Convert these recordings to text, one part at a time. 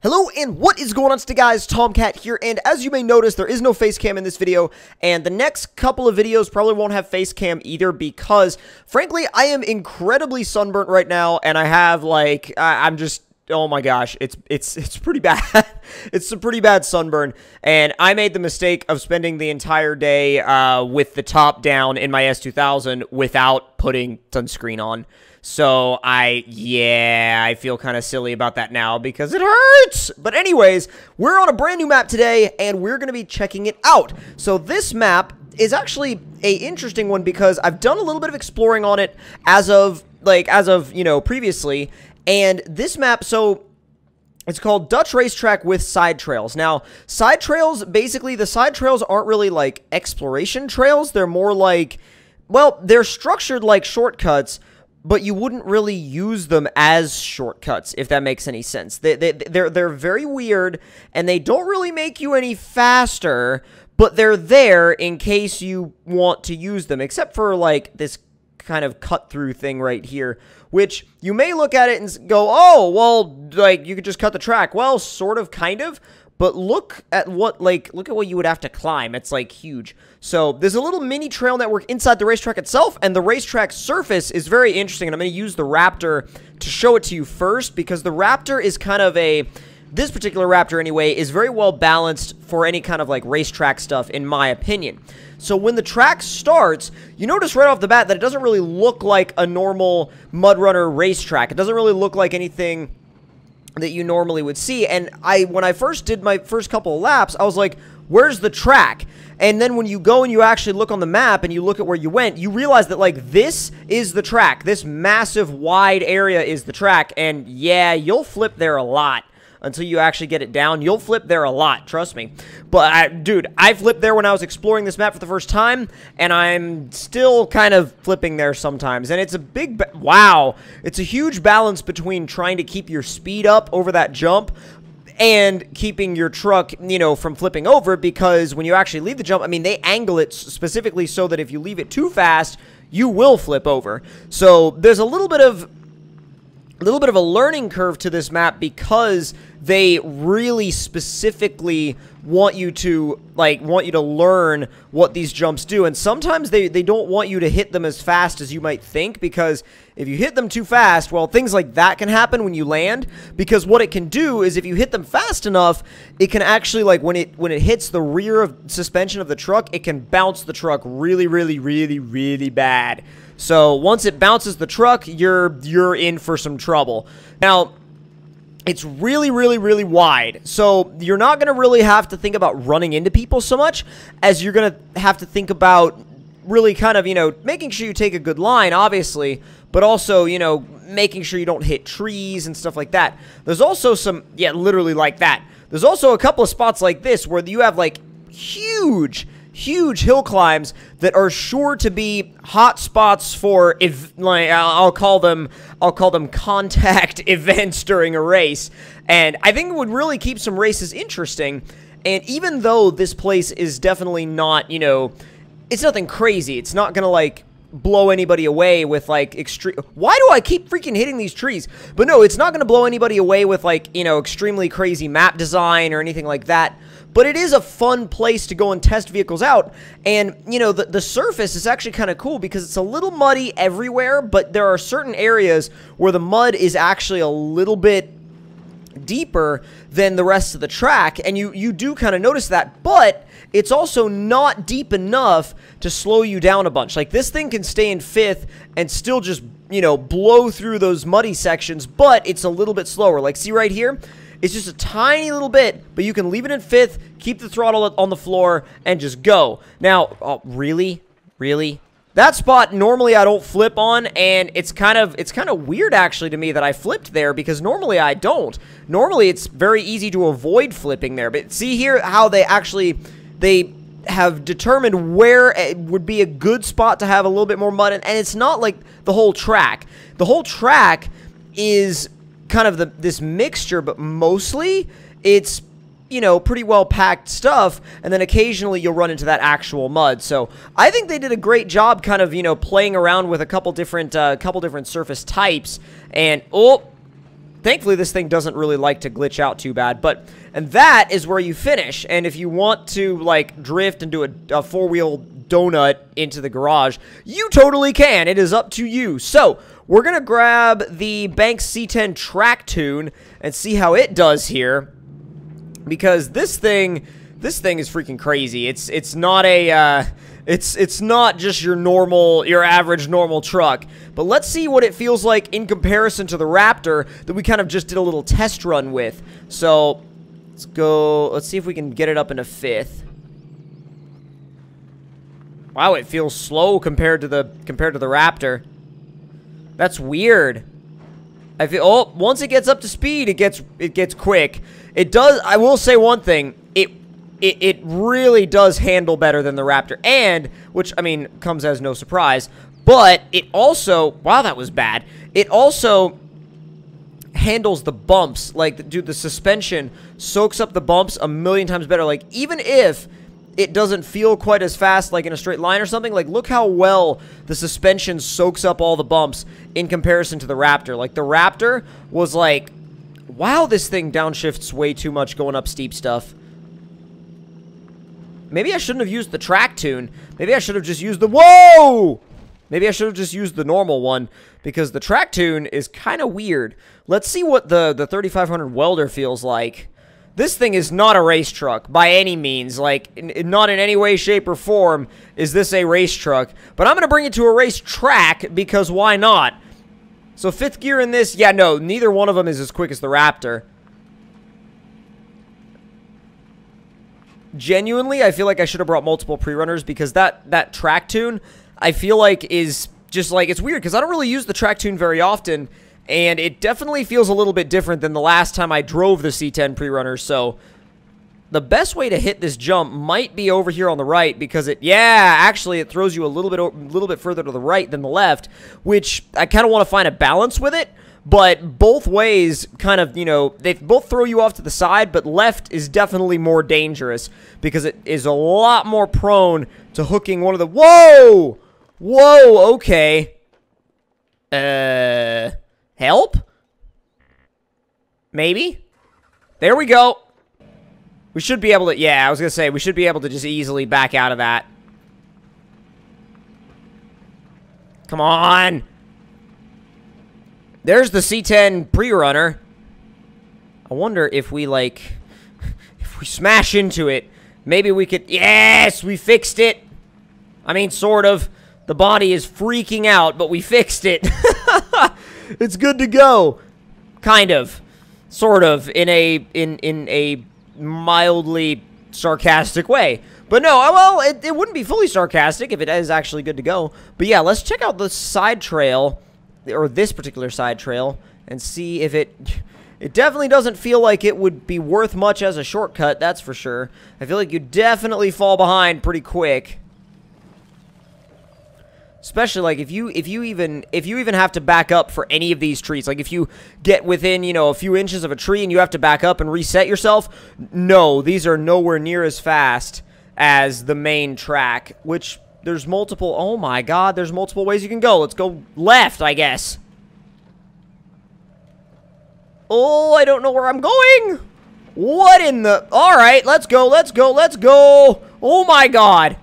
Hello and what is going on today, guys? Tomcat here, and as you may notice, there is no face cam in this video, and the next couple of videos probably won't have face cam either because, frankly, I am incredibly sunburnt right now, and I have, like, I'm just, oh my gosh, it's pretty bad. It's a pretty bad sunburn, and I made the mistake of spending the entire day with the top down in my S2000 without putting sunscreen on. So, I feel kind of silly about that now because it hurts. But anyways, we're on a brand new map today, and we're going to be checking it out. So this map is actually a interesting one because I've done a little bit of exploring on it as of, you know, previously. And this map, so it's called Dutch Racetrack with Side Trails. Now, side trails, basically, the side trails aren't really like exploration trails. They're more like, well, they're structured like shortcuts, but you wouldn't really use them as shortcuts, if that makes any sense. They're very weird, and they don't really make you any faster, but they're there in case you want to use them, except for, like, this kind of cut-through thing right here, which you may look at it and go, oh, well, like, you could just cut the track. Well, sort of, kind of. But look at what you would have to climb. It's, like, huge. So, there's a little mini trail network inside the racetrack itself, and the racetrack surface is very interesting, and I'm going to use the Raptor to show it to you first, because the Raptor is kind of this particular Raptor, anyway, is very well balanced for any kind of, like, racetrack stuff, in my opinion. So, when the track starts, you notice right off the bat that it doesn't really look like a normal MudRunner racetrack. It doesn't really look like anything that you normally would see, and when I first did my first couple of laps, I was like, where's the track? And then when you go and you actually look on the map and you look at where you went, you realize that, like, this is the track. This massive, wide area is the track, and yeah, you'll flip there a lot. Until you actually get it down, you'll flip there a lot, trust me. But, dude, I flipped there when I was exploring this map for the first time, and I'm still kind of flipping there sometimes. And it's a big, wow, it's a huge balance between trying to keep your speed up over that jump and keeping your truck, you know, from flipping over, because when you actually leave the jump, I mean, they angle it specifically so that if you leave it too fast, you will flip over. So there's a little bit of a learning curve to this map because they really specifically want you to learn what these jumps do, and sometimes they don't want you to hit them as fast as you might think, because if you hit them too fast, well, things like that can happen when you land, because what it can do is if you hit them fast enough, it can actually, like, when it hits the rear of suspension of the truck, it can bounce the truck really, really, really, really bad. So once it bounces the truck, you're in for some trouble. Now, it's really, really, really wide, so you're not going to really have to think about running into people so much as you're going to have to think about really kind of, you know, making sure you take a good line, obviously, but also, you know, making sure you don't hit trees and stuff like that. There's also some, yeah, literally like that. There's also a couple of spots like this where you have, like, huge hill climbs that are sure to be hot spots for, I'll call them contact events during a race, and I think it would really keep some races interesting. And even though this place is definitely not, you know, it's nothing crazy, it's not gonna, like, blow anybody away with, like, extreme. Why do I keep freaking hitting these trees? But no, it's not gonna blow anybody away with, like, you know, extremely crazy map design or anything like that. But it is a fun place to go and test vehicles out, and, you know, the surface is actually kind of cool because it's a little muddy everywhere, but there are certain areas where the mud is actually a little bit deeper than the rest of the track, and you do kind of notice that, but it's also not deep enough to slow you down a bunch. Like, this thing can stay in fifth and still just, you know, blow through those muddy sections, but it's a little bit slower. Like, see right here? It's just a tiny little bit, but you can leave it in fifth, keep the throttle on the floor, and just go. Now, oh, really? Really? That spot, normally I don't flip on, and it's kind of weird, actually, to me that I flipped there, because normally I don't. Normally, it's very easy to avoid flipping there, but see here how they have determined where it would be a good spot to have a little bit more mud, and it's not like the whole track. The whole track is kind of this mixture, but mostly it's, you know, pretty well packed stuff, and then occasionally you'll run into that actual mud. So I think they did a great job kind of, you know, playing around with a couple different surface types. And oh, Thankfully, this thing doesn't really like to glitch out too bad, and that is where you finish. And if you want to, like, drift and do a four-wheel donut into the garage, you totally can. It is up to you. So, we're gonna grab the Banks C10 Track Tune and see how it does here, because this thing is freaking crazy. It's not a, it's not just your average normal truck. But let's see what it feels like in comparison to the Raptor that we kind of just did a little test run with. So, let's see if we can get it up into 5th. Wow, it feels slow compared to the Raptor. That's weird. I feel, oh, once it gets up to speed, it gets quick. It does, I will say one thing, it really does handle better than the Raptor, and, which, I mean, comes as no surprise, but it also, wow, that was bad, it also handles the bumps. Like, dude, the suspension soaks up the bumps a million times better. Like, even if it doesn't feel quite as fast, like in a straight line or something, like, look how well the suspension soaks up all the bumps in comparison to the Raptor. Like, the Raptor was like, wow, this thing downshifts way too much going up steep stuff. Maybe I shouldn't have used the track tune. Maybe I should have just used the, whoa! Maybe I should have just used the normal one, because the track tune is kind of weird. Let's see what the 3500 welder feels like. This thing is not a race truck by any means. Like, not in any way, shape, or form is this a race truck. But I'm going to bring it to a race track, because why not? So 5th gear in this, yeah, no, neither one of them is as quick as the Raptor. Genuinely, I feel like I should have brought multiple pre-runners, because that track tune, I feel like, is just like, it's weird, because I don't really use the track tune very often, and it definitely feels a little bit different than the last time I drove the C10 pre-runner. So the best way to hit this jump might be over here on the right, because actually it throws you a little bit further to the right than the left, which I kind of want to find a balance with it. But both ways kind of, you know, they both throw you off to the side, but left is definitely more dangerous, because it is a lot more prone to hooking one of the, whoa! Whoa, okay. Help? Maybe? There we go. We should be able to, yeah, I was gonna say, we should be able to just easily back out of that. Come on! There's the C10 pre-runner. I wonder if we, like, if we smash into it, maybe we could, yes, we fixed it. I mean, sort of. The body is freaking out, but we fixed it. It's good to go. Kind of. Sort of. In a mildly sarcastic way. But no, well, it wouldn't be fully sarcastic if it is actually good to go. But yeah, let's check out the side trail, or this particular side trail, and see if it definitely doesn't feel like it would be worth much as a shortcut, that's for sure. I feel like you definitely fall behind pretty quick. Especially, like, if you even have to back up for any of these trees, like if you get within, you know, a few inches of a tree and you have to back up and reset yourself, no, these are nowhere near as fast as the main track, which there's multiple, oh my god, there's multiple ways you can go. Let's go left, I guess. Oh, I don't know where I'm going. What in the, all right, let's go, let's go, let's go. Oh my god.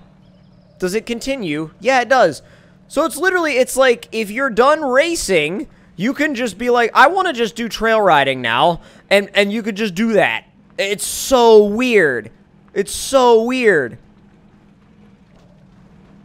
Does it continue? Yeah, it does. So it's literally, it's like, if you're done racing, you can just be like, I want to just do trail riding now, and you could just do that. It's so weird. It's so weird.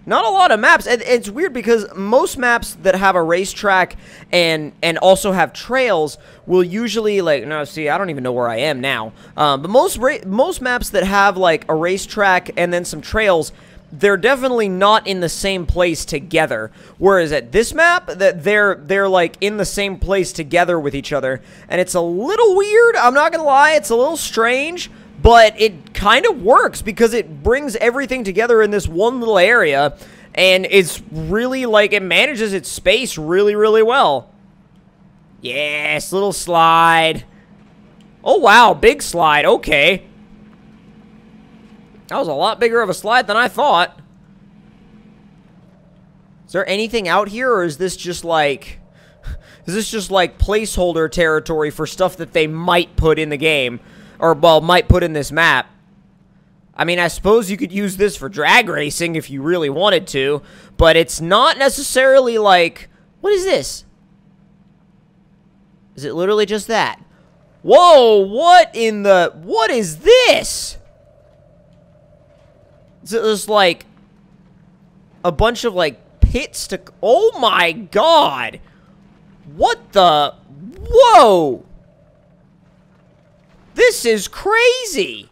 Not a lot of maps, and it's weird because most maps that have a racetrack and also have trails will usually, like, no, see, I don't even know where I am now, but most maps that have, like, a racetrack and then some trails, they're definitely not in the same place together. Whereas at this map, that they're like in the same place together with each other, and it's a little weird. I'm not gonna lie, it's a little strange, but it kind of works because it brings everything together in this one little area, and it's really like it manages its space really, really well. Yes, little slide. Oh wow, big slide. Okay. That was a lot bigger of a slide than I thought. Is there anything out here, or is this just like... Is this just, like, placeholder territory for stuff that they might put in the game? Or, well, might put in this map? I mean, I suppose you could use this for drag racing if you really wanted to, but it's not necessarily, like... What is this? Is it literally just that? Whoa, what in the... What is this? Is it just, like... a bunch of, like, pits to... Oh, my God! What the... Whoa! This is crazy!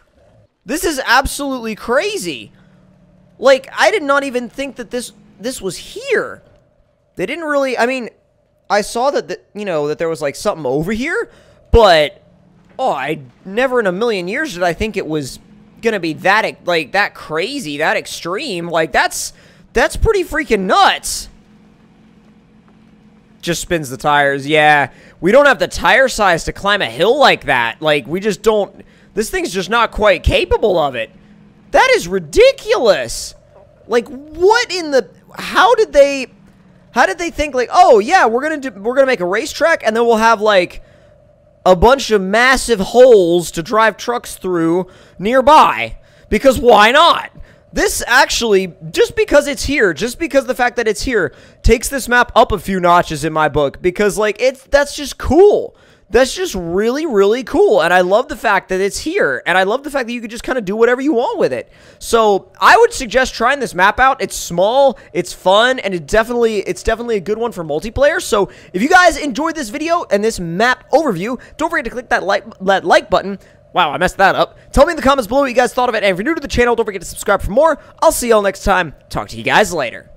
This is absolutely crazy! Like, I did not even think that this was here. They didn't really... I mean, I saw that, you know, that there was, like, something over here, but... Oh, I never in a million years did I think it was gonna be that, like, that crazy, that extreme. Like, that's pretty freaking nuts. Just spins the tires. Yeah, we don't have the tire size to climb a hill like that. Like, we just don't... This thing's just not quite capable of it. That is ridiculous. Like, what in the... How did they think, like, oh, yeah, we're gonna make a racetrack, and then we'll have, like, a bunch of massive holes to drive trucks through nearby? Because why not? This actually, just because it's here, just because the fact that it's here, takes this map up a few notches in my book, because, like, that's just cool. That's just really, really cool, and I love the fact that it's here, and I love the fact that you can just kind of do whatever you want with it. So, I would suggest trying this map out. It's small, it's fun, and it's definitely a good one for multiplayer. So, if you guys enjoyed this video and this map overview, don't forget to click that like button. Wow, I messed that up. Tell me in the comments below what you guys thought of it, and if you're new to the channel, don't forget to subscribe for more. I'll see y'all next time. Talk to you guys later.